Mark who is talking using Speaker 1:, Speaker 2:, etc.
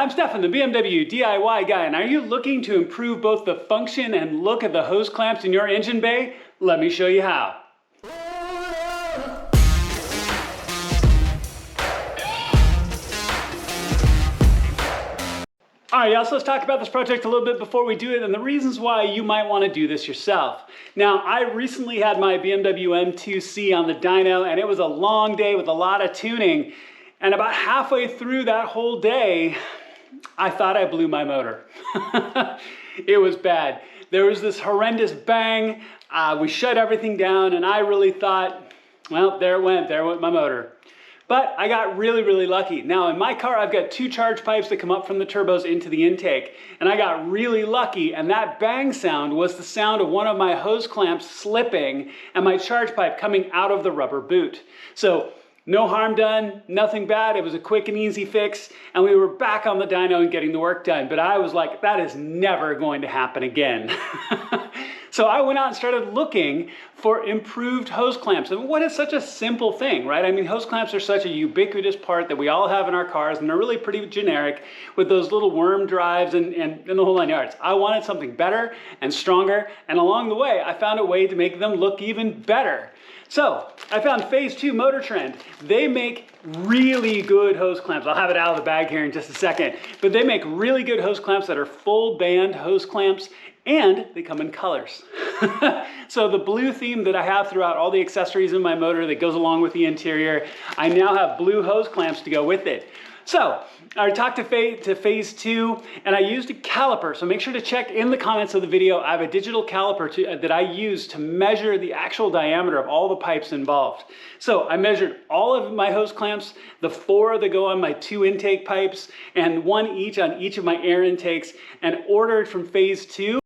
Speaker 1: I'm Stefan, the BMW DIY guy, and are you looking to improve both the function and look of the hose clamps in your engine bay? Let me show you how. Alright, y'all, so let's talk about this project a little bit before we do it and the reasons why you might want to do this yourself. Now, I recently had my BMW M2C on the dyno, and it was a long day with a lot of tuning, and about halfway through that whole day, I thought I blew my motor. It was bad. There was this horrendous bang, we shut everything down, and I really thought, well, there it went my motor. But I got really lucky. Now in my car, I've got two charge pipes that come up from the turbos into the intake. And I got really lucky, and that bang sound was the sound of one of my hose clamps slipping and my charge pipe coming out of the rubber boot. So no harm done, nothing bad. It was a quick and easy fix, and we were back on the dyno and getting the work done. But I was like, that is never going to happen again. So I went out and started looking for improved hose clamps. And what is such a simple thing, right? I mean, hose clamps are such a ubiquitous part that we all have in our cars, and they're really pretty generic with those little worm drives and the whole 9 yards. I wanted something better and stronger, and along the way, I found a way to make them look even better. So I found Phase 2 Motor Trend. They make really good hose clamps. I'll have it out of the bag here in just a second, but they make really good hose clamps that are full band hose clamps, and they come in colors. So the blue theme that I have throughout all the accessories in my motor that goes along with the interior, I now have blue hose clamps to go with it. So I talked to Phase 2, and I used a caliper. So make sure to check in the comments of the video. I have a digital caliper that I use to measure the actual diameter of all the pipes involved. So I measured all of my hose clamps, the 4 that go on my 2 intake pipes, and 1 each on each of my air intakes, and ordered from Phase 2.